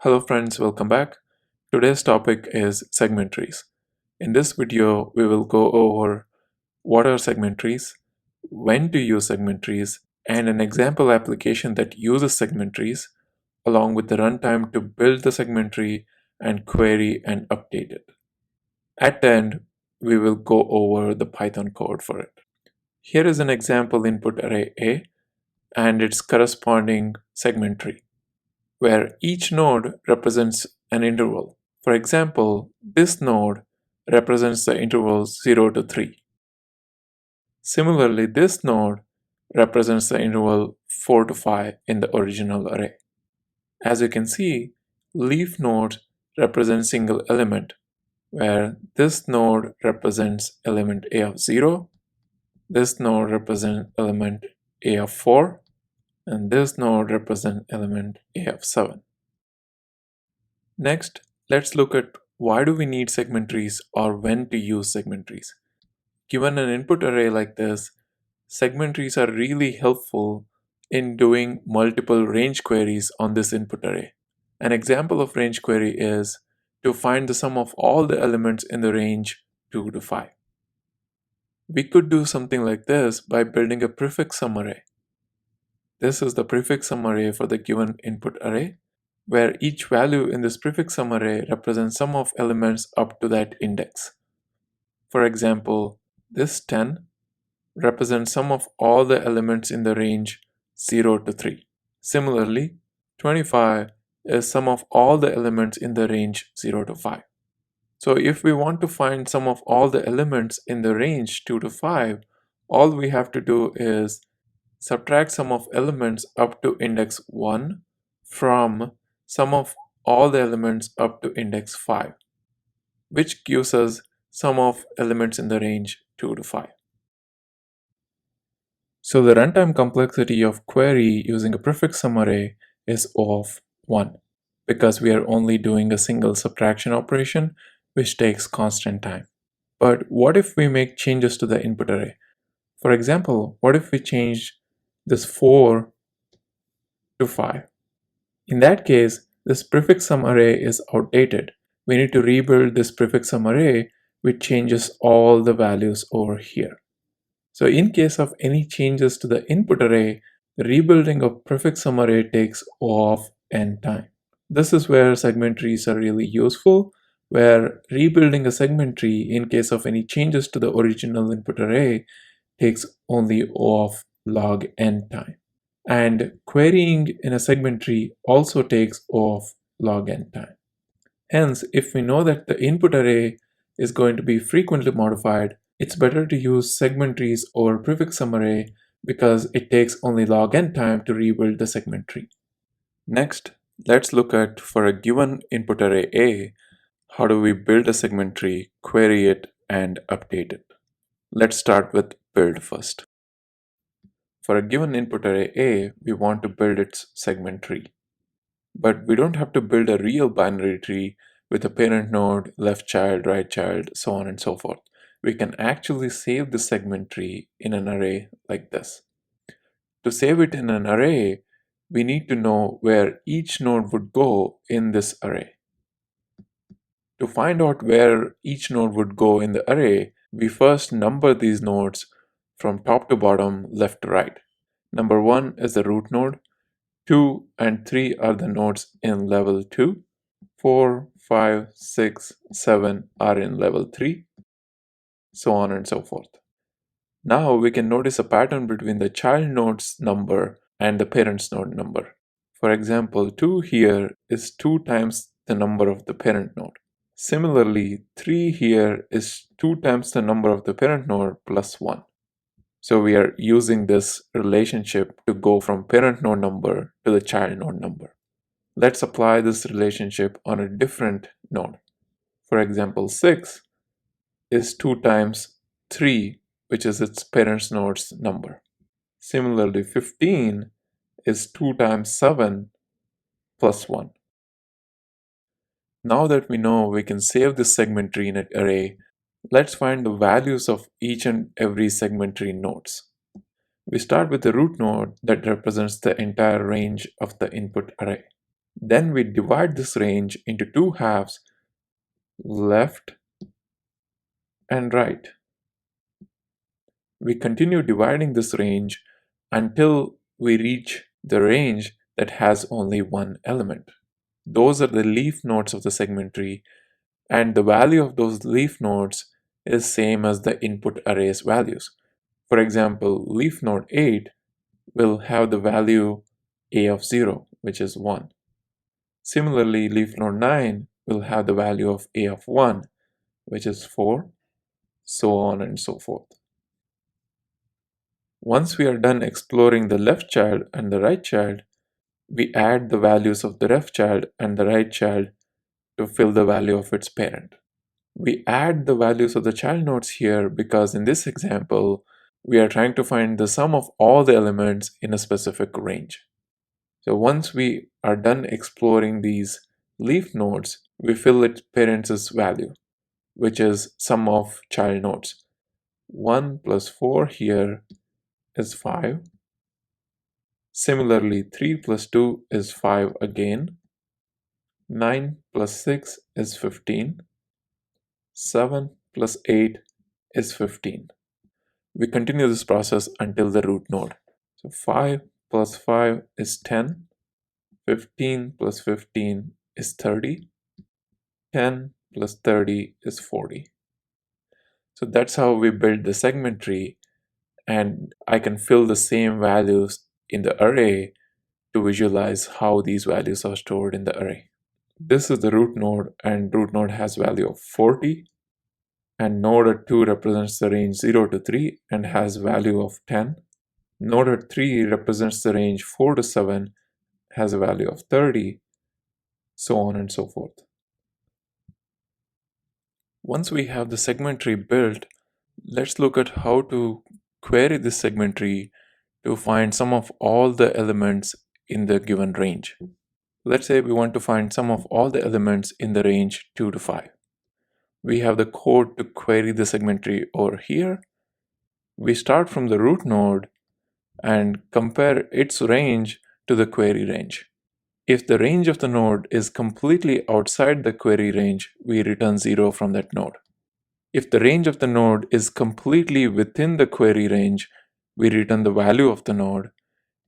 Hello friends, welcome back. Today's topic is segment trees. In this video, we will go over what are segment trees, when to use segment trees, and an example application that uses segment trees, along with the runtime to build the segment tree and query and update it. At the end, we will go over the Python code for it. Here is an example input array A and its corresponding segment tree, where each node represents an interval. For example, this node represents the intervals 0 to 3. Similarly, this node represents the interval 4 to 5 in the original array. As you can see, leaf nodes represent single element, where this node represents element A of 0, this node represents element A of 4, and this node represents element A of 7. Next, let's look at why do we need segment trees or when to use segment trees. Given an input array like this, segment trees are really helpful in doing multiple range queries on this input array. An example of range query is to find the sum of all the elements in the range 2 to 5. We could do something like this by building a prefix sum array. This is the prefix sum array for the given input array, where each value in this prefix sum array represents sum of elements up to that index. For example, this 10 represents sum of all the elements in the range 0 to 3. Similarly, 25 is sum of all the elements in the range 0 to 5. So if we want to find sum of all the elements in the range 2 to 5, all we have to do is subtract sum of elements up to index 1 from sum of all the elements up to index 5, which gives us sum of elements in the range 2 to 5. So the runtime complexity of query using a prefix sum array is O of 1, because we are only doing a single subtraction operation, which takes constant time. But what if we make changes to the input array? For example, what if we change this 4 to 5? In that case, this prefix sum array is outdated. We need to rebuild this prefix sum array, which changes all the values over here. So in case of any changes to the input array, the rebuilding of prefix sum array takes O of n time. This is where segment trees are really useful, where rebuilding a segment tree in case of any changes to the original input array takes only O of log n time. And querying in a segment tree also takes O of log n time. Hence, if we know that the input array is going to be frequently modified, it's better to use segment trees over prefix sum array because it takes only log n time to rebuild the segment tree. Next, let's look at, for a given input array A, how do we build a segment tree, query it, and update it. Let's start with build first. For a given input array A, we want to build its segment tree. But we don't have to build a real binary tree with a parent node, left child, right child, so on and so forth. We can actually save the segment tree in an array like this. To save it in an array, we need to know where each node would go in this array. To find out where each node would go in the array, we first number these nodes from top to bottom, left to right. Number 1 is the root node, 2 and 3 are the nodes in level 2, 4, 5, 6, 7 are in level 3, so on and so forth. Now we can notice a pattern between the child node's number and the parent's node number. For example, 2 here is 2 times the number of the parent node. Similarly, 3 here is 2 times the number of the parent node plus 1. So we are using this relationship to go from parent node number to the child node number. Let's apply this relationship on a different node. For example, 6 is 2 times 3, which is its parent's node's number. Similarly, 15 is 2 times 7 plus 1. Now that we know we can save this segment tree in an array, let's find the values of each and every segment tree nodes. We start with the root node that represents the entire range of the input array. Then we divide this range into two halves, left and right. We continue dividing this range until we reach the range that has only one element. Those are the leaf nodes of the segment tree, and the value of those leaf nodes is same as the input array's values. For example, leaf node 8 will have the value a of 0, which is 1. Similarly, leaf node 9 will have the value of a of 1, which is 4, so on and so forth. Once we are done exploring the left child and the right child, we add the values of the left child and the right child to fill the value of its parent. We add the values of the child nodes here because in this example, we are trying to find the sum of all the elements in a specific range. So once we are done exploring these leaf nodes, we fill its parent's value, which is sum of child nodes. 1 plus 4 here is 5. Similarly, 3 plus 2 is 5 again. 9 plus 6 is 15. 7 plus 8 is 15. We continue this process until the root node. So 5 plus 5 is 10. 15 plus 15 is 30. 10 plus 30 is 40. So that's how we build the segment tree, and I can fill the same values in the array to visualize how these values are stored in the array. This is the root node, and root node has value of 40, and node 2 represents the range 0 to 3 and has value of 10. Node 3 represents the range 4 to 7, has a value of 30, so on and so forth. Once we have the segment tree built, let's look at how to query this segment tree to find sum of all the elements in the given range. Let's say we want to find sum of all the elements in the range 2 to 5. We have the code to query the segment tree over here. We start from the root node and compare its range to the query range. If the range of the node is completely outside the query range, we return 0 from that node. If the range of the node is completely within the query range, we return the value of the node.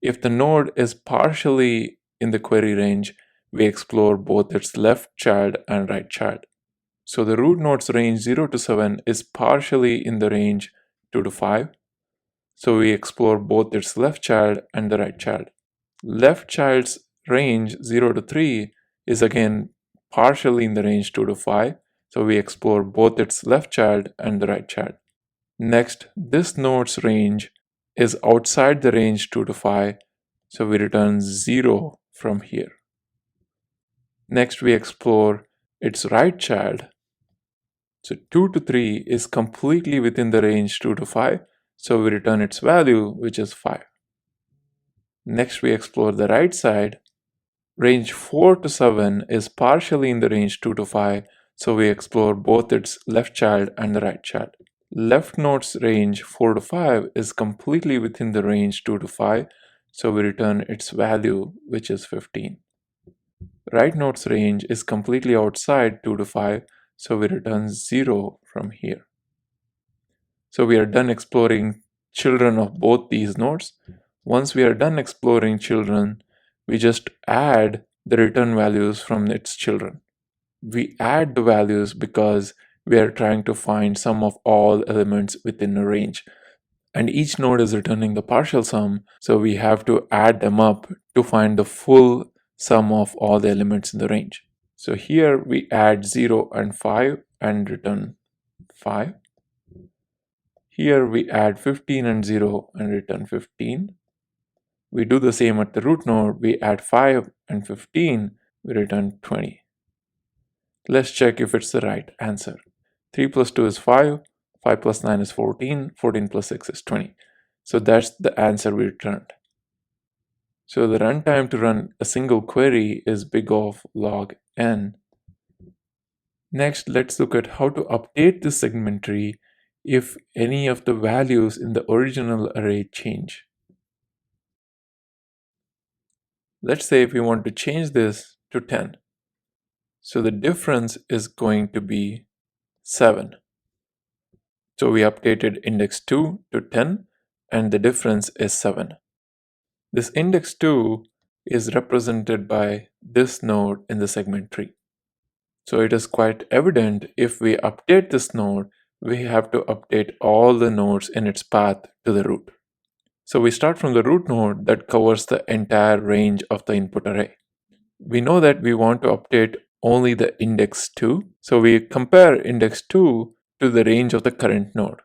If the node is partially in the query range, we explore both its left child and right child. So the root node's range 0 to 7 is partially in the range 2 to 5. So we explore both its left child and the right child. Left child's range 0 to 3 is again partially in the range 2 to 5. So we explore both its left child and the right child. Next, this node's range is outside the range 2 to 5. So we return 0 from here. Next, we explore its right child. So 2 to 3 is completely within the range 2 to 5. So we return its value, which is 5. Next, we explore the right side. Range 4 to 7 is partially in the range 2 to 5. So we explore both its left child and the right child. Left node's range 4 to 5 is completely within the range 2 to 5. So we return its value, which is 15. Right node's range is completely outside 2 to 5. So we return 0 from here. So we are done exploring children of both these nodes. Once we are done exploring children, we just add the return values from its children. We add the values because we are trying to find sum of all elements within a range. And each node is returning the partial sum, so we have to add them up to find the full sum of all the elements in the range. So here we add 0 and 5 and return 5. Here we add 15 and 0 and return 15. We do the same at the root node. We add 5 and 15, we return 20. Let's check if it's the right answer. 3 plus 2 is 5, 5 plus 9 is 14, 14 plus 6 is 20. So that's the answer we returned. So the runtime to run a single query is big O log n. Next, let's look at how to update the segment tree if any of the values in the original array change. Let's say if we want to change this to 10. So the difference is going to be 7. So we updated index 2 to 10 and the difference is 7. This index 2 is represented by this node in the segment tree. So it is quite evident if we update this node, we have to update all the nodes in its path to the root. So we start from the root node that covers the entire range of the input array. We know that we want to update only the index 2. So we compare index 2 to the range of the current node.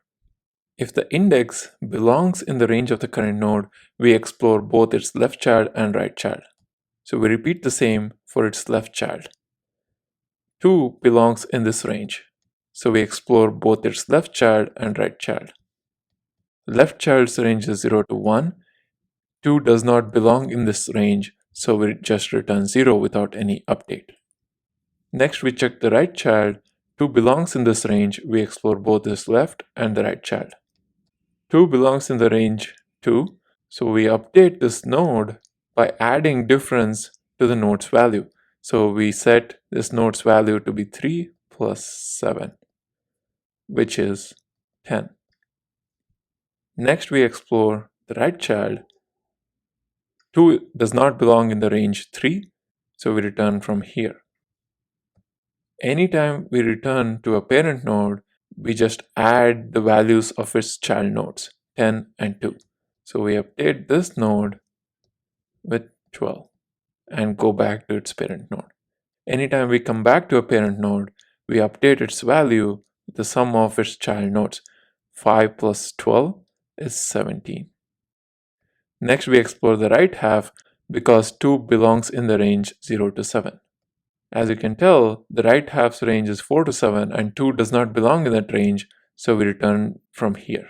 If the index belongs in the range of the current node, we explore both its left child and right child. So we repeat the same for its left child. 2 belongs in this range. So we explore both its left child and right child. Left child's range is 0 to 1. 2 does not belong in this range, so we just return 0 without any update. Next, we check the right child. 2 belongs in this range. We explore both its left and the right child. 2 belongs in the range 2, so we update this node by adding difference to the node's value. So we set this node's value to be 3 plus 7, which is 10. Next, we explore the right child. 2 does not belong in the range 3, so we return from here. Anytime we return to a parent node, we just add the values of its child nodes, 10 and 2. So we update this node with 12 and go back to its parent node. Anytime we come back to a parent node, we update its value with the sum of its child nodes. 5 plus 12 is 17. Next, we explore the right half because 2 belongs in the range 0 to 7. As you can tell, the right half's range is 4 to 7 and 2 does not belong in that range, so we return from here.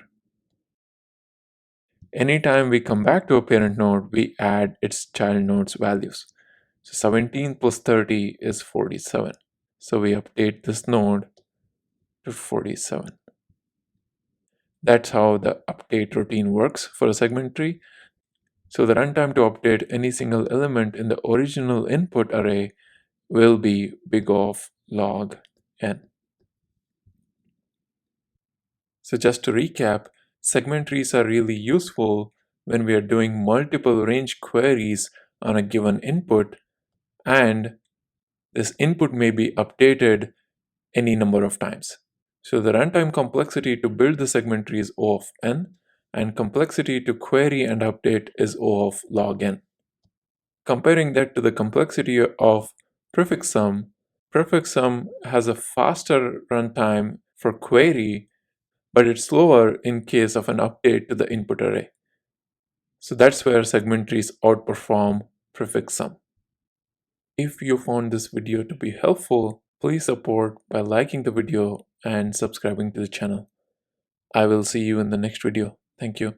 Anytime we come back to a parent node, we add its child node's values. So 17 plus 30 is 47. So we update this node to 47. That's how the update routine works for a segment tree. So the runtime to update any single element in the original input array will be big O log n. So just to recap, segment trees are really useful when we are doing multiple range queries on a given input, and this input may be updated any number of times. So the runtime complexity to build the segment tree is O of n, and complexity to query and update is O of log n. Comparing that to the complexity of prefix sum has a faster runtime for query, but it's slower in case of an update to the input array. So that's where segment trees outperform prefix sum. If you found this video to be helpful, please support by liking the video and subscribing to the channel. I will see you in the next video. Thank you.